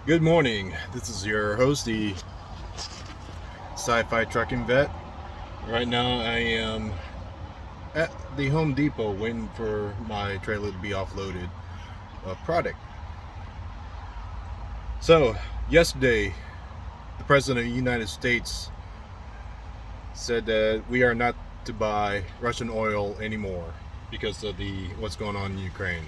Good morning. This is your host, the Sci-Fi Trucking Vet. Right now, I am at the Home Depot waiting for my trailer to be offloaded of product. So, yesterday, the President of the United States said that we are not to buy Russian oil anymore because of the what's going on in Ukraine.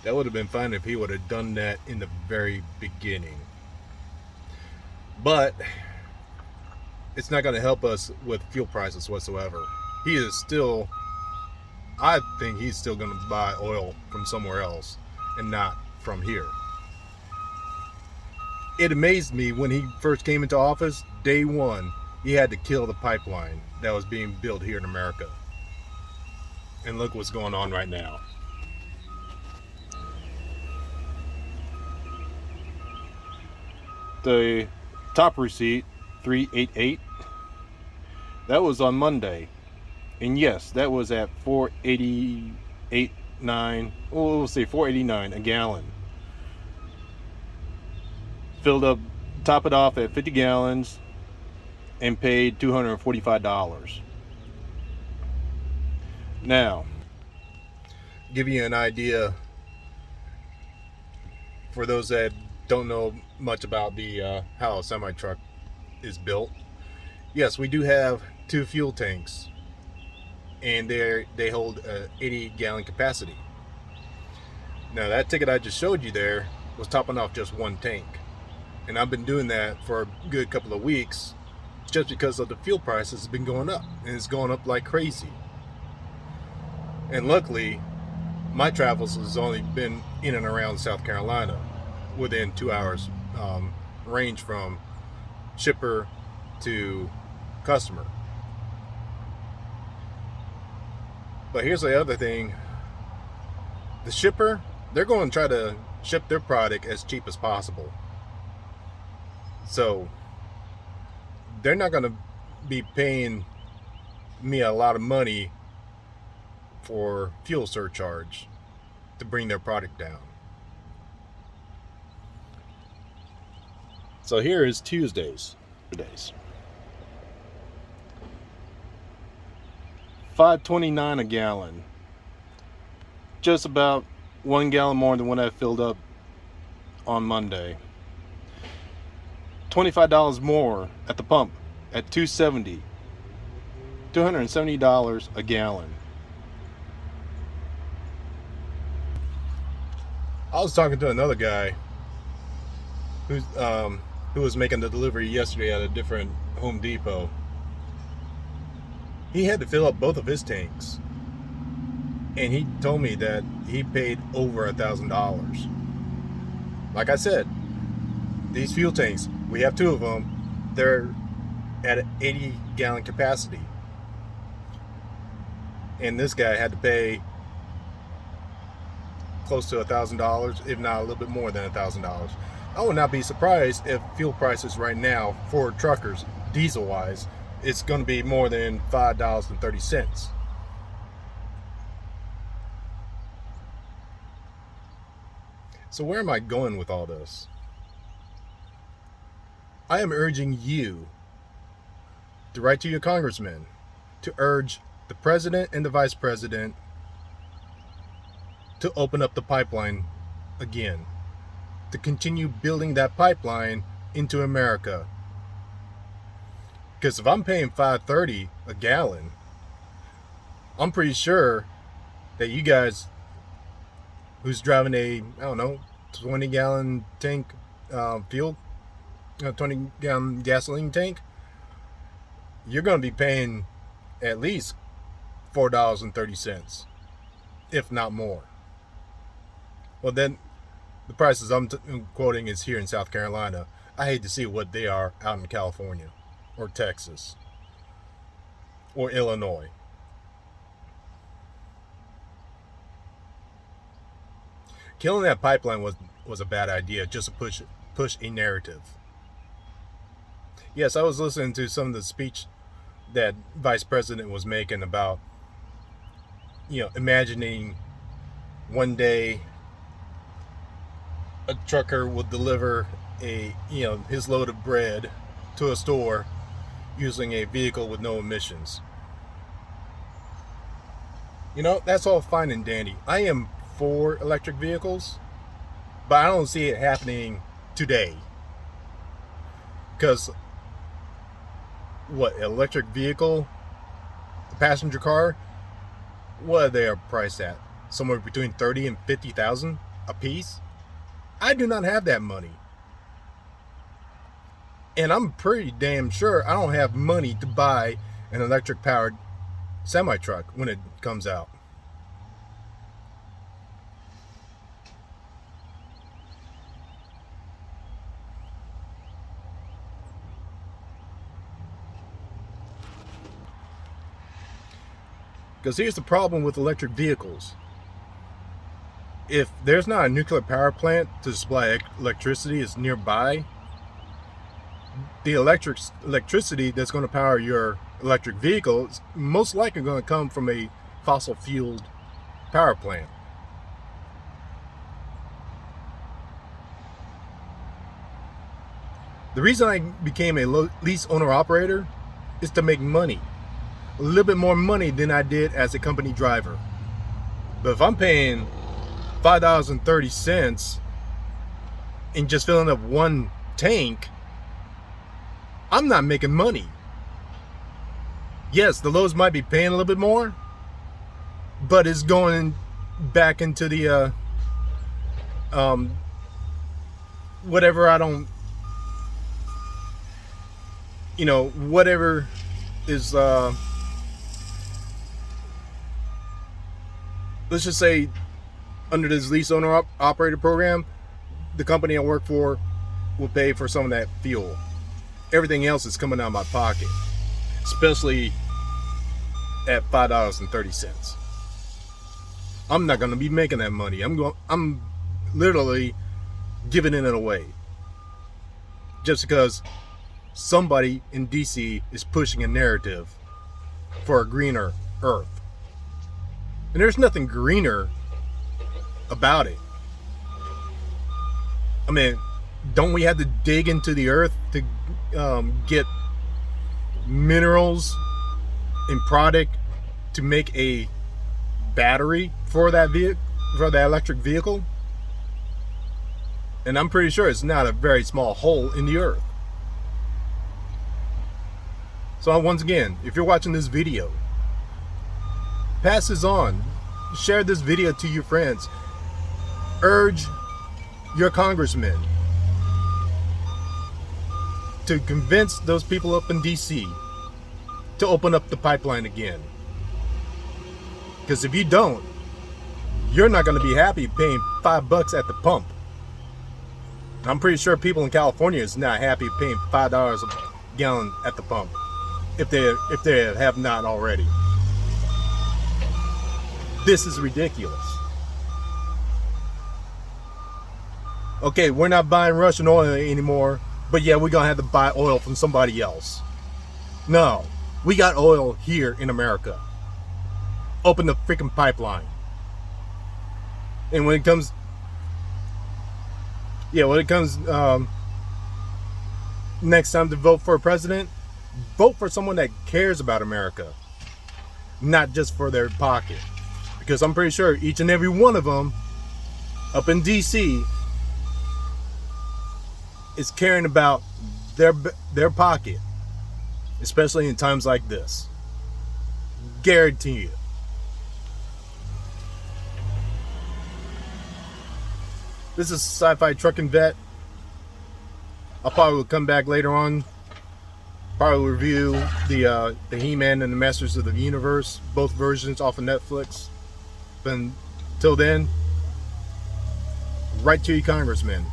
That would have been fine if he would have done that in the very beginning. But it's not going to help us with fuel prices whatsoever. He is still, I think he's still going to buy oil from somewhere else and not from here. It amazed me when he first came into office, day one, he had to kill the pipeline that was being built here in America. And look what's going on right now. The top receipt, 388, that was on Monday. And yes, that was at 488.9. Well, we'll say 489 a gallon. Filled up, top it off at 50 gallons, and paid $245. Now, give you an idea for those that don't know much about the how a semi truck is built. Yes, we do have two fuel tanks, and they hold a 80-gallon capacity. Now that ticket I just showed you there was topping off just one tank, and I've been doing that for a good couple of weeks, just because of the fuel prices has been going up, and it's going up like crazy. And luckily, my travels has only been in and around South Carolina, within 2 hours range from shipper to customer. But here's the other thing: the shipper, they're going to try to ship their product as cheap as possible. So they're not going to be paying me a lot of money for fuel surcharge to bring their product down. So here is Tuesdays. $5.29 a gallon. Just about 1 gallon more than what I filled up on Monday. $25 more at the pump at $270. $270 a gallon. I was talking to another guy who was making the delivery yesterday at a different Home Depot. He had to fill up both of his tanks, and he told me that he paid over $1,000. Like I said, these fuel tanks, we have two of them. They're at an 80-gallon capacity, and this guy had to pay close to $1,000, if not a little bit more than $1,000. I would not be surprised if fuel prices right now for truckers, diesel wise, it's going to be more than $5.30. So where am I going with all this? I am urging you to write to your congressman to urge the president and the vice president to open up the pipeline again, to continue building that pipeline into America. Because if I'm paying $5.30 a gallon, I'm pretty sure that you guys who's driving a, I don't know, 20-gallon tank fuel, 20-gallon gasoline tank, you're going to be paying at least $4.30, if not more. Well, then the prices I'm quoting is here in South Carolina. I hate to see what they are out in California or Texas or Illinois. Killing that pipeline was a bad idea, just to push a narrative. Yes, I was listening to some of the speech that Vice President was making about, imagining one day a trucker will deliver his load of bread to a store using a vehicle with no emissions. That's all fine and dandy. I am for electric vehicles, but I don't see it happening today. Because electric vehicle, the passenger car, what are they priced at? Somewhere between 30 and 50,000 a piece. I do not have that money. And I'm pretty damn sure I don't have money to buy an electric powered semi-truck when it comes out. Because here's the problem with electric vehicles. If there's not a nuclear power plant to supply electricity is nearby, the electricity that's going to power your electric vehicle is most likely going to come from a fossil fueled power plant. The reason I became a lease owner operator is to make money. A little bit more money than I did as a company driver. But if I'm paying $5.30 and just filling up one tank, I'm not making money. Yes, the loads might be paying a little bit more, but it's going back into the whatever I don't, whatever is let's just say under this lease owner operator program, the company I work for will pay for some of that fuel. Everything else is coming out of my pocket, especially at $5.30. I'm not going to be making that money. I'm literally giving it away just because somebody in DC is pushing a narrative for a greener earth. And there's nothing greener about it. I mean, don't we have to dig into the earth to get minerals and product to make a battery for that electric vehicle? And I'm pretty sure it's not a very small hole in the earth. So once again, if you're watching this video, pass this on. Share this video to your friends. Urge your congressmen to convince those people up in DC to open up the pipeline again. Because if you don't, you're not going to be happy paying $5 at the pump. I'm pretty sure people in California is not happy paying $5 a gallon at the pump, if they have not already. This is ridiculous. Okay, we're not buying Russian oil anymore, but yeah, we're gonna have to buy oil from somebody else. No, we got oil here in America. Open the freaking pipeline. And when it comes next time to vote for a president, vote for someone that cares about America, not just for their pocket. Because I'm pretty sure each and every one of them up in DC is caring about their pocket, especially in times like this. Guarantee you. This is Sci-Fi Trucking Vet. I'll probably come back later on. Probably review the He-Man and the Masters of the Universe, both versions off of Netflix. But until then, write to your congressman.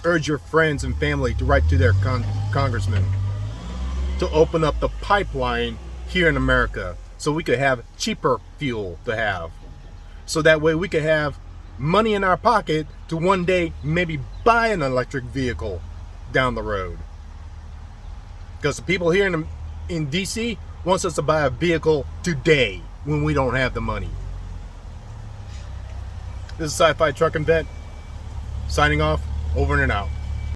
Urge your friends and family to write to their congressman to open up the pipeline here in America so we could have cheaper fuel to have. So that way we could have money in our pocket to one day maybe buy an electric vehicle down the road. Because the people here in DC wants us to buy a vehicle today when we don't have the money. This is Sci-Fi Trucking Vet signing off. Over and out.